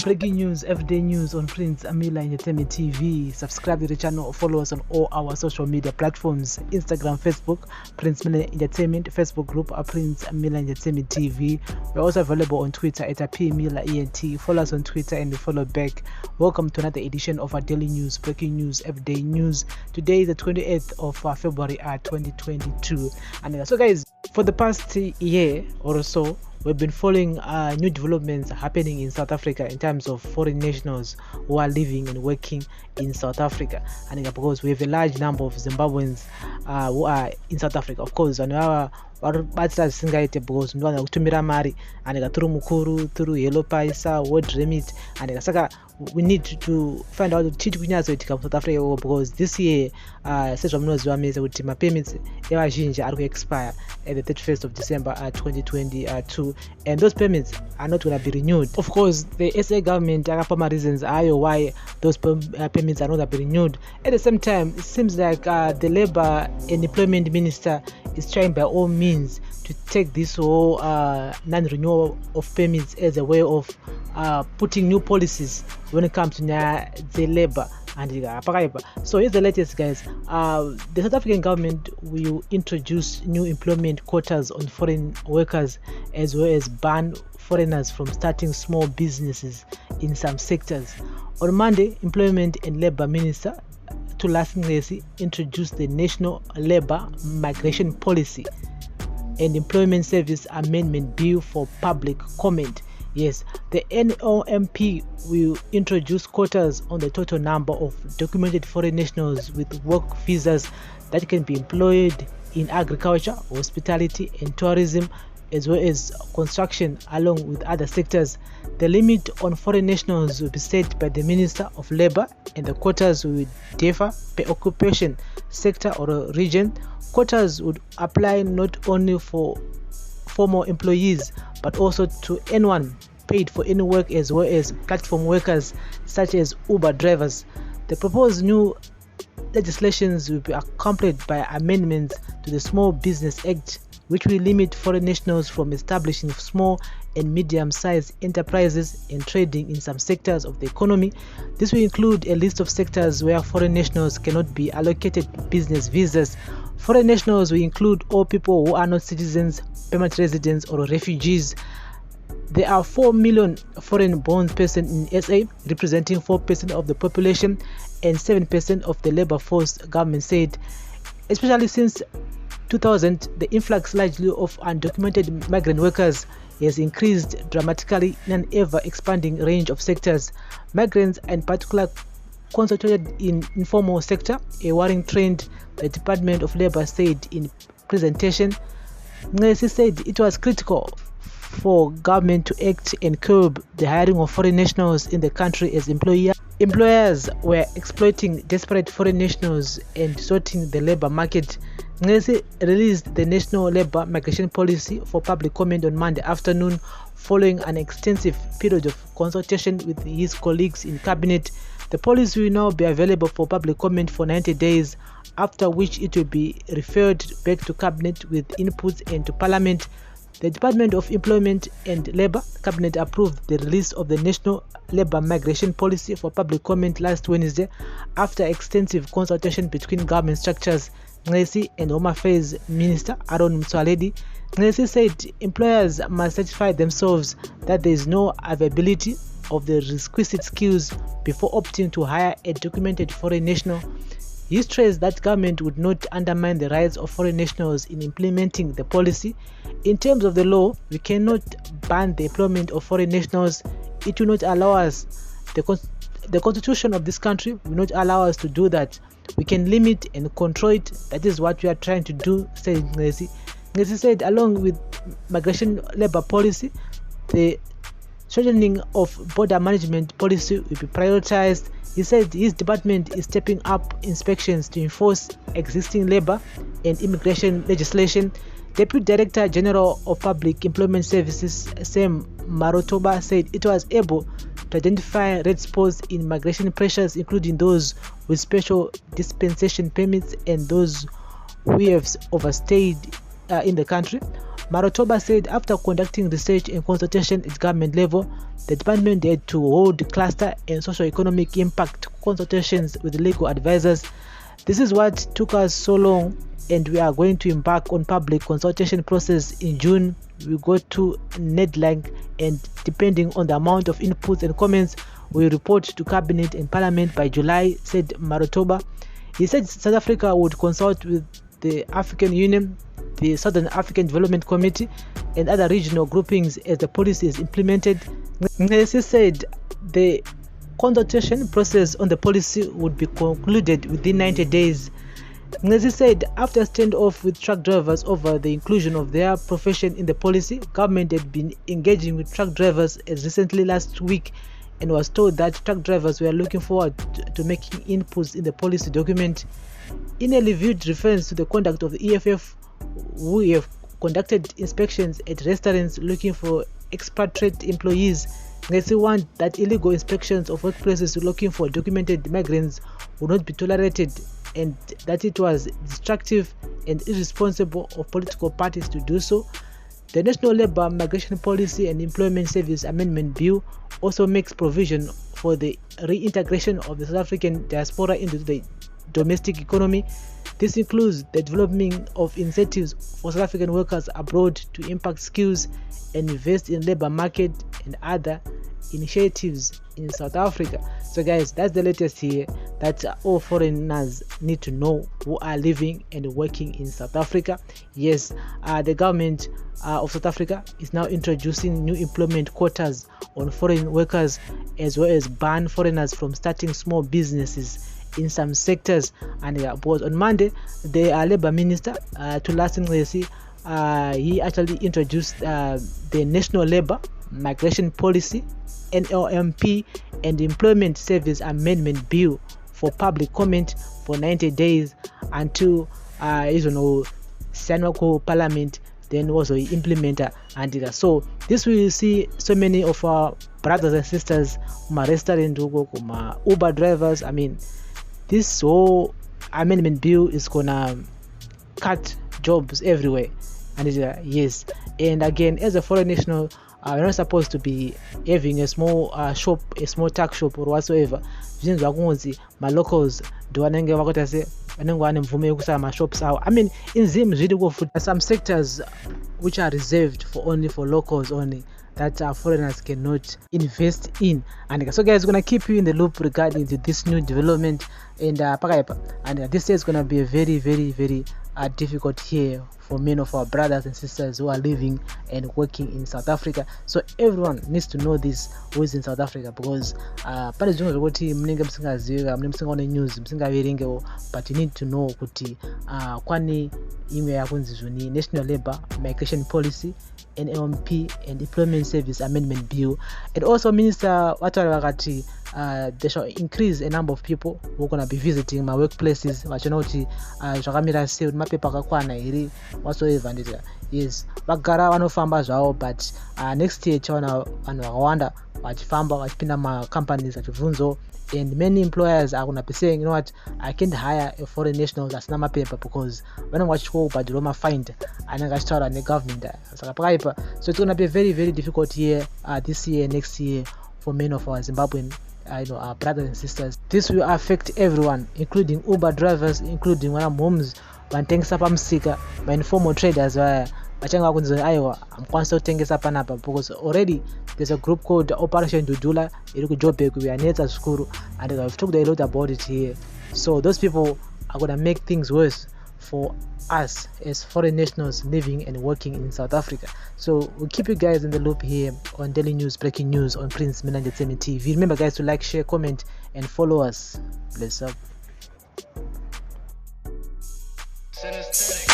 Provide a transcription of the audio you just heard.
Breaking news, everyday news on Prince Amila Entertainment TV. Subscribe to the channel, follow us on all our social media platforms: Instagram, Facebook, Prince Amila Entertainment, Facebook group Prince Amila Entertainment TV. We're also available on Twitter at PMilaENT. Follow us on Twitter and follow back. Welcome to another edition of our daily news, breaking news, everyday news. Today is the 28th of February 2022. And so guys, for the past year or so, we've been following new developments happening in South Africa in terms of foreign nationals who are living and working in South Africa. And because we have a large number of Zimbabweans who are in South Africa, of course, and our batsira singaite because ndwana kutumira mari and through mukuru, through yellow paisa, word remit, and saka we need to find out chiti kunyazoitika South Africa because this year sezva munoziva mese kuti mapayments evazhinji ari kuexpire at the 31st of December 2022, and those payments are not going to be renewed. Of course, the SA government akapa reasons ayo why those payments are not going to be renewed. At the same time, it seems like the Labour and Employment Minister is trying by all means to take this whole non-renewal of payments as a way of putting new policies when it comes to the labor. So here's the latest, guys. The South African government will introduce new employment quotas on foreign workers, as well as ban foreigners from starting small businesses in some sectors. On Monday, Employment and Labour Minister Thulas Nxesi introduced the National Labour Migration Policy and Employment Service Amendment Bill for public comment. Yes, the NOMP will introduce quotas on the total number of documented foreign nationals with work visas that can be employed in agriculture, hospitality and tourism, as well as construction, along with other sectors. The limit on foreign nationals will be set by the Minister of Labour, and the quotas will differ per occupation, sector or region. Quotas would apply not only for former employees but also to anyone paid for any work, as well as platform workers such as Uber drivers. The proposed new legislations will be accompanied by amendments to the Small Business Act, which will limit foreign nationals from establishing small and medium-sized enterprises and trading in some sectors of the economy. This will include a list of sectors where foreign nationals cannot be allocated business visas. Foreign nationals will include all people who are not citizens, permanent residents or refugees. There are 4 million foreign-born persons in SA, representing 4% of the population and 7% of the labor force, government said. Especially since 2000, the influx largely of undocumented migrant workers has increased dramatically in an ever-expanding range of sectors. Migrants, in particular, concentrated in informal sector, a worrying trend, the Department of Labour said in presentation. Nxesi said it was critical for government to act and curb the hiring of foreign nationals in the country, as employers were exploiting desperate foreign nationals and distorting the labor market. Nxesi released the National Labour Migration Policy for public comment on Monday afternoon, following an extensive period of consultation with his colleagues in cabinet. The policy will now be available for public comment for 90 days, after which it will be referred back to cabinet with inputs and to parliament. The Department of Employment and Labour Cabinet approved the release of the National Labour Migration Policy for public comment last Wednesday after extensive consultation between government structures. Nxesi and Home Affairs Minister Aaron Motsoaledi. Nxesi said employers must certify themselves that there is no availability of the requisite skills before opting to hire a documented foreign national. He stressed that government would not undermine the rights of foreign nationals in implementing the policy. In terms of the law, we cannot ban the employment of foreign nationals. It will not allow us. The constitution of this country will not allow us to do that. We can limit and control it. That is what we are trying to do, said Nxesi. Nxesi said along with migration labor policy, the strengthening of border management policy will be prioritized. He said his department is stepping up inspections to enforce existing labor and immigration legislation. Deputy Director General of Public Employment Services, Sam Marotoba, said it was able to identify red spots in migration pressures, including those with special dispensation permits and those who have overstayed in the country. Marotoba said after conducting research and consultation at government level, the department had to hold cluster and socio-economic impact consultations with legal advisors. This is what took us so long, and we are going to embark on public consultation process in June. We go to Nedlang, and depending on the amount of inputs and comments, we report to cabinet and parliament by July, said Marotoba. He said South Africa would consult with the African Union, the Southern African Development Committee, and other regional groupings as the policy is implemented. He said the consultation process on the policy would be concluded within 90 days. As he said, after a standoff with truck drivers over the inclusion of their profession in the policy, government had been engaging with truck drivers as recently last week and was told that truck drivers were looking forward to making inputs in the policy document. In a reviewed reference to the conduct of the EFF, who have conducted inspections at restaurants looking for expatriate employees, they want that illegal inspections of workplaces looking for documented migrants would not be tolerated, and that it was destructive and irresponsible of political parties to do so. The National Labour Migration Policy and Employment Service Amendment Bill also makes provision for the reintegration of the South African diaspora into the domestic economy. This includes the development of incentives for South African workers abroad to impact skills and invest in labor market and other initiatives in South Africa. So guys, that's the latest here that all foreigners need to know who are living and working in South Africa. Yes, the government of South Africa is now introducing new employment quotas on foreign workers, as well as ban foreigners from starting small businesses in some sectors. And because on Monday, the Labour Minister Thulasini Ngesi, he actually introduced the National Labour Migration Policy NLMP and Employment Service Amendment Bill for public comment for 90 days until Senwako Parliament then also implementer and so this will see so many of our brothers and sisters, restaurant Uber drivers. I mean, this whole amendment bill is gonna cut jobs everywhere, and yes, and again, as a foreign national, we're not supposed to be having a small shop, a small tax shop or whatsoever. My locals do shops out. I mean, in Zimbo, some sectors which are reserved for locals only, that foreigners cannot invest in. And so guys, gonna keep you in the loop regarding to this new development, and this is gonna be a very, very, very difficult year for many of our brothers and sisters who are living and working in South Africa. So everyone needs to know this who is in South Africa, because but you need to know kuti kwani ime yakunzi National Labour Migration Policy NLMP and Employment Service Amendment Bill. It also means they shall increase a number of people who are going to be visiting my workplaces. Whatsoever. Yes, bagara vanofamba zvavo, but next year chaona vanhu vakawanda vachifamba vachipinda macompanies vachibvunzo, and many employers are going to be saying, you know what, I can't hire a foreign national that's not my paper, because vanenge vachikobhadhirwa mafine anenge achitaura negovernment. So it's going to be a very, very difficult year this year, next year, for many of our Zimbabwean our brothers and sisters. This will affect everyone, including Uber drivers, including homes vanotengesa pamusika, informal traders vachanga kunzi aiwa amukwanisa kutengesa panapa, because already there's a group called Operation Dudula iri kuJoburg. We are netsa zvikuru, and I've talked a lot about it here. So those people are going to make things worse for us as foreign nationals living and working in South Africa. So we'll keep you guys in the loop here on Daily News, Breaking News on Prince Entertainment TV. Remember guys to like, share, comment and follow us. Bless up. Synesthetic.